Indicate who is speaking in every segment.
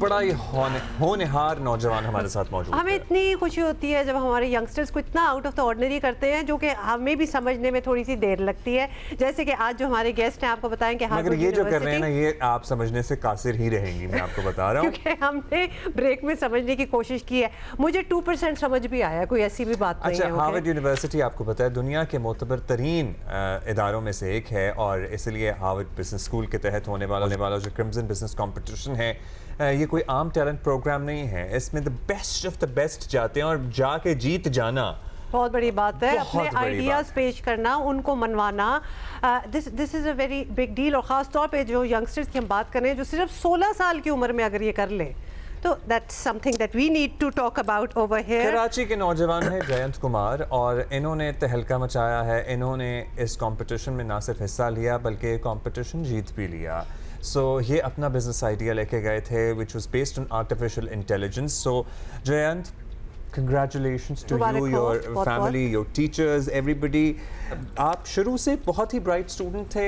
Speaker 1: बड़ा ही होनहार नौजवान हमारे साथ मौजूद
Speaker 2: हमें
Speaker 1: है।
Speaker 2: इतनी खुशी होती है जब हमारे यंगस्टर्स को इतना आउट ऑफ द ऑर्डिनरी करते हैं, जो कि हमें भी समझने में थोड़ी सी देर लगती है। जैसे कि आज जो हमारे गेस्ट हैं, आपको बताएं कि
Speaker 1: मगर ये जो कर रहे हैं ना, ये आप समझने से कासिर ही रहेंगी, मैं आपको बता रहा हूँ।
Speaker 2: क्योंकि हमने ब्रेक में समझने की कोशिश की है। मुझे 2% समझ भी आया, कोई ऐसी भी बात नहीं
Speaker 1: अच्छा,
Speaker 2: है।
Speaker 1: हार्वर्ड यूनिवर्सिटी आपको पता है दुनिया के मोतबर तरीन इदारों में से एक है, और इसलिए हार्वर्ड बिजनेस स्कूल के तहत होने वाला जो क्रिम्सन बिजनेस कंपटीशन है, ये कोई आम टैलेंट प्रोग्राम नहीं है। इसमें the best of the best जाते हैं, और जाके जीत जाना
Speaker 2: बहुत बड़ी बात है।
Speaker 1: बहुत
Speaker 2: अपने
Speaker 1: बड़ी
Speaker 2: आइडियाज
Speaker 1: बात
Speaker 2: पेश करना, उनको मनवाना, this is a very big deal. और ख़ास तौर पे जो यंगस्टर्स की हम बात कर रहे हैं, जो सिर्फ 16 साल की उम्र में अगर ये कर ले, तो that's something that we need to talk about over here.
Speaker 1: Karachi के नौजवान हैं जयंत कुमार, और इन्होंने तहलका मचाया है। इन्होंने इस कंपटीशन में ना सिर्फ हिस्सा लिया बल्कि कंपटीशन जीत भी लिया। सो ये अपना बिजनेस आइडिया लेके गए थे which was based on artificial intelligence. So Jayant, congratulations to you, your family, your teachers, everybody. आप शुरू से बहुत ही bright student थे,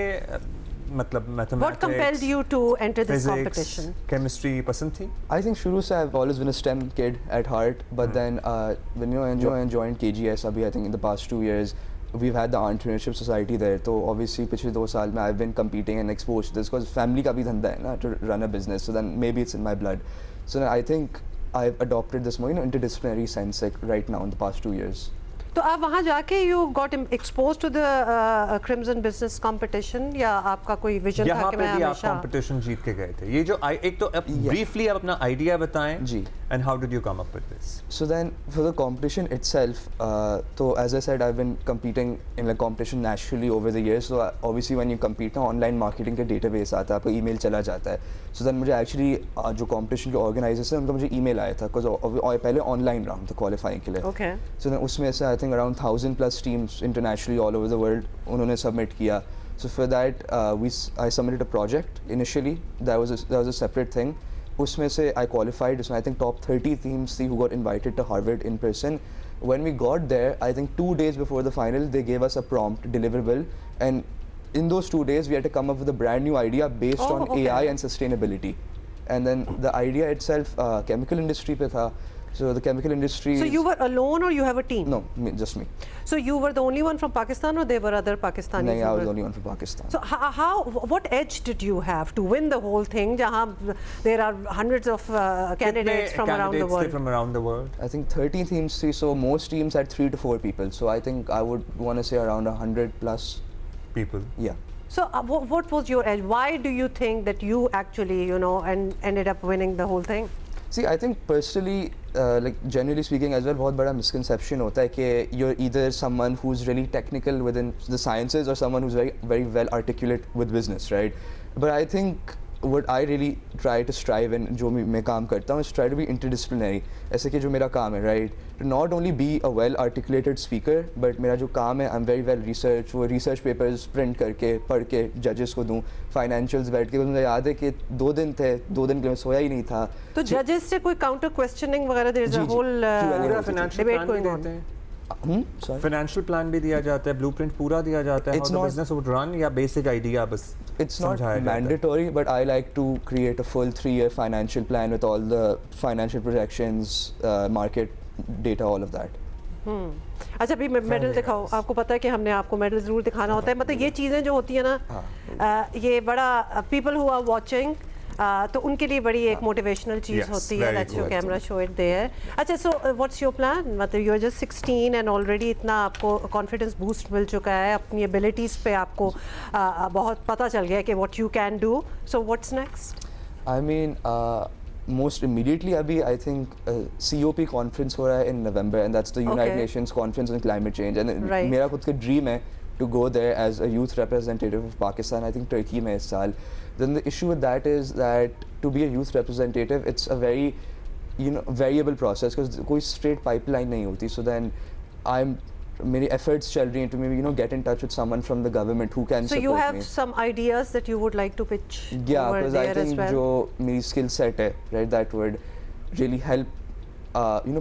Speaker 1: मतलब mathematics,
Speaker 2: What compelled you to enter this
Speaker 1: physics,
Speaker 2: competition?
Speaker 1: chemistry पसंद थी?
Speaker 3: I think शुरू से I've always been a STEM kid at heart, but then when I joined KGS अभी I think in the past 2 years we've had the entrepreneurship society there, तो obviously पिछले 2 साल में I've been competing and exposed to this because family का भी धंधा है ना to run a business, so then maybe it's in my blood. So I think I've adopted this more interdisciplinary sense like right now in the past 2 years.
Speaker 2: तो आप वहाँ जाके you got exposed to the Crimson Business Competition, या आपका कोई vision था
Speaker 1: यहाँ
Speaker 2: कि
Speaker 1: पे
Speaker 2: मैं
Speaker 1: भी आप
Speaker 2: हमेशा
Speaker 1: कंपटीशन जीत के गए थे। ये जो एक तो ब्रीफली आप अपना आइडिया बताएं
Speaker 3: जी,
Speaker 1: and how did you come up with this?
Speaker 3: So then for the competition itself, so as I said I've been competing in like competition nationally over the years, so obviously when you compete ना online marketing का database आता है, आपको email चला जाता है। So then मुझे actually जो competition के organizers हैं उनका मुझे email आया था because पहले online round था qualifying के लिए।
Speaker 2: Okay.
Speaker 3: So then उसमें से I think around 1000+ teams internationally all over the world उन्होंने submit किया। So for that I submitted a project initially, that was a separate thing. उसमें से I qualified, उसमें I think top 30 teams थी who got invited to Harvard in person. When we got there, I think 2 days before the final, they gave us a prompt deliverable, and in those 2 days we had to come up with a brand new idea based on AI and sustainability. And then the idea itself chemical industry पे था. So the chemical industry.
Speaker 2: So you were alone or you have a team?
Speaker 3: No, just me.
Speaker 2: So you were the only one from Pakistan, or there were other Pakistanis?
Speaker 3: No, I was the only one from Pakistan.
Speaker 2: So what edge did you have to win the whole thing? जहाँ there are hundreds of candidates from around the world.
Speaker 1: From around the world.
Speaker 3: I think 30 teams, so most teams had 3 to 4 people. So I think I would want to say around 100+
Speaker 1: people.
Speaker 3: Yeah.
Speaker 2: So what was your edge? Why do you think that you actually, and ended up winning the whole thing?
Speaker 3: See, I think personally, like generally speaking as well, बहुत बड़ा misconception होता है कि you're either someone who's really technical within the sciences or someone who's very, very well articulate with business, right? But I think what I really try to strive in जो मैं काम करता हूँ is try to be interdisciplinary. ऐसे कि जो मेरा काम है, right? To not only be a well articulated speaker, but मेरा जो काम है I'm very well research, वो research papers print करके पढ़ के judges को दूँ, financials बैठ के, मुझे याद है कि 2 दिन थे, 2 दिन के लिए सोया ही नहीं था।
Speaker 2: तो judges से कोई counter questioning वगैरह there is a whole debate going on.
Speaker 3: Sorry.
Speaker 1: Financial plan भी दिया जाता है, blueprint पूरा दिया जाता है, how the business would run, या basic idea बस?
Speaker 3: It's not mandatory, but I like to create a full 3-year financial plan with all the financial projections, market data, all of that.
Speaker 2: अच्छा, अभी medal दिखाओ। आपको पता है कि हमने आपको मेडल जरूर दिखाना होता है। मतलब ये चीज़ें जो होती है ना, ये बड़ा people who are watching, तो उनके लिए बड़ी एक मोटिवेशनल चीज़ होती है। Let's your camera show it there. अच्छा, सो व्हाट्स योर प्लान? मतलब you are just 16 and already इतना आपको कॉन्फिडेंस बूस्ट मिल चुका है, अपनी एबिलिटीज़ पे आपको बहुत पता चल गया कि what you can do. So what's next?
Speaker 3: I mean, most immediately अभी I think COP conference हो रहा है in November, and that's the United Nations Conference on Climate Change, and मेरा खुद का dream है to go there as a youth representative of Pakistan. I think Turkey में इस साल. Then the issue with that is that to be a youth representative, it's a very variable process because कोई straight pipeline नहीं होती. So then मेरी efforts चल रही हैं to maybe get in touch with someone from the government who can support me.
Speaker 2: So you have some ideas that you would like to pitch over there as well?
Speaker 3: Yeah, because I think जो मेरी skill set है, right, that would really help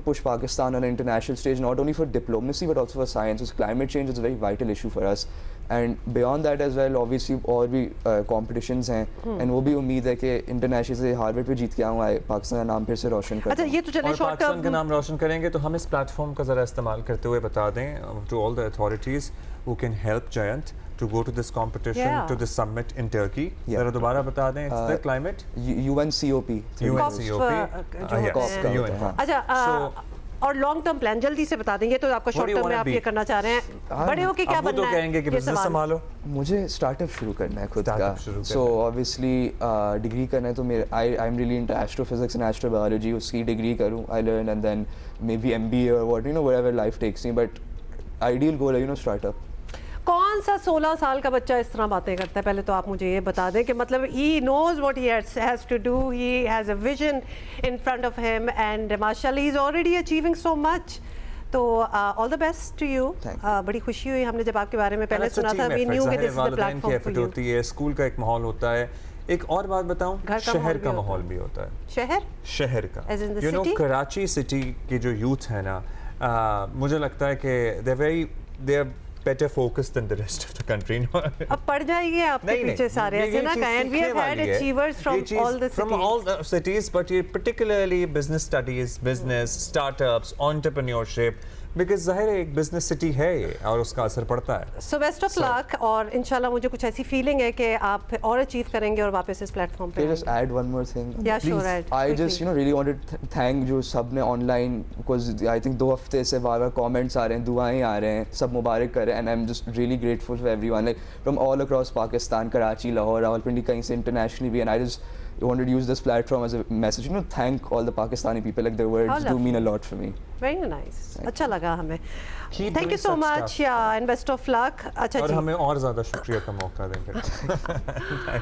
Speaker 3: push Pakistan on an international stage, not only for diplomacy but also for science. Because climate change is a very vital issue for us. And beyond that as well obviously और भी competitions हैं and वो भी उम्मीद है कि international से Harvard पे जीत के आऊँ पाकिस्तान का नाम फिर से रोशन कर
Speaker 2: अच्छा ये तो चले
Speaker 1: और
Speaker 2: शॉर्ट
Speaker 1: पाकिस्तान का
Speaker 2: टर्म
Speaker 1: नाम रोशन करेंगे तो हम इस प्लेटफॉर्म का ज़रा इस्तेमाल करते हुए बता दें to all the authorities who can help Jayant to go to this competition,
Speaker 2: Yeah.
Speaker 1: to this summit in Turkey.
Speaker 3: Yeah.
Speaker 1: ज़रा दोबारा बता दें, it's the climate.
Speaker 3: UNCOP
Speaker 1: UNCOP.
Speaker 2: जो
Speaker 1: Yes,
Speaker 2: होते हैं।
Speaker 1: UN.
Speaker 3: हाँ.
Speaker 2: अच्छा
Speaker 1: So,
Speaker 2: और लॉन्ग टर्म प्लान जल्दी से बता देंगे तो आपका
Speaker 1: What
Speaker 2: short
Speaker 1: do you
Speaker 2: term में
Speaker 1: wanna
Speaker 2: आप
Speaker 1: be?
Speaker 2: ये करना चाह रहे हैं बड़े होके क्या
Speaker 1: अब वो
Speaker 2: बनना
Speaker 1: तो
Speaker 2: है
Speaker 1: कहेंगे कि
Speaker 2: ये
Speaker 1: बिजनेस
Speaker 2: सवाल।
Speaker 1: संभालो.
Speaker 3: मुझे स्टार्टअप शुरू करना है खुद का
Speaker 1: Startup शुरू
Speaker 3: सो
Speaker 1: करना है.
Speaker 3: ऑब्वियसली डिग्री करना है तो मेरे I am really into astrophysics and astrobiology उसकी डिग्री करूँ I learn and then may be MBA और what you know wherever life takes me but ideal goal है यू नो स्टार्टअप
Speaker 2: कौन सा 16 साल का बच्चा इस तरह बातें करता है पहले तो आप मुझे ये बता दें कि मतलब he knows what he has to do he has a vision in front of him and माशाल्लाह he is already achieving so much तो all the best to you
Speaker 3: Thank
Speaker 2: बड़ी खुशी हुई हमने जब आपके बारे में पहले
Speaker 1: And it's a
Speaker 2: सुना था
Speaker 1: team
Speaker 2: वी
Speaker 1: effort.
Speaker 2: न्यू कि
Speaker 1: ज़ाहिर है,
Speaker 2: दिस इज द
Speaker 1: वालिदैन की
Speaker 2: प्लेटफॉर्म
Speaker 1: effort
Speaker 2: फॉर यू
Speaker 1: होती है, स्कूल का एक माहौल होता है. एक और बात बताऊं,
Speaker 2: घर का
Speaker 1: शहर
Speaker 2: माहौल
Speaker 1: का
Speaker 2: भी
Speaker 1: माहौल भी होता है.
Speaker 2: शहर
Speaker 1: शहर का
Speaker 2: As in the
Speaker 1: you know
Speaker 2: city?
Speaker 1: Karachi city की जो यूथ है ना मुझे लगता है कि they are better focused than the rest of the country.
Speaker 2: अब पड़ जाएंगे आपके पीछे सारे ऐसे ना and we have had achievers from all the
Speaker 1: from all the cities, but ये particularly business studies, business, startups, entrepreneurship, because ज़ाहिर है एक business city है ये और उसका असर पड़ता है.
Speaker 2: सो बेस्ट ऑफ लक और इंशाल्लाह मुझे कुछ ऐसी फीलिंग है कि आप और अचीव करेंगे और वापस इस प्लेटफॉर्म पे
Speaker 3: Can I just add one more thing?
Speaker 2: Yeah, sure,
Speaker 3: Please.
Speaker 2: add
Speaker 3: I
Speaker 2: quickly.
Speaker 3: just really wanted to thank जो सब ने online because I think 2 हफ्ते से बार-बार comments आ रहे हैं, दुआएं आ रहे हैं, सब मुबारक कर रहे हैं and I'm just really grateful for everyone like from all across Pakistan, Karachi, Lahore, Rawalpindi, कहीं से internationally भी and I just wanted to use this platform as a message, you know, thank all the Pakistani people like their
Speaker 2: How
Speaker 3: words do
Speaker 2: lovely.
Speaker 3: mean a lot for me.
Speaker 2: Very nice अच्छा लगा हमें
Speaker 1: Keep
Speaker 2: thank you
Speaker 1: doing
Speaker 2: so
Speaker 1: such
Speaker 2: much
Speaker 1: stuff.
Speaker 2: या and best of luck अच्छा
Speaker 1: और
Speaker 2: जी
Speaker 1: हमें और ज़्यादा शुक्रिया का मौका देंगे. Thank you.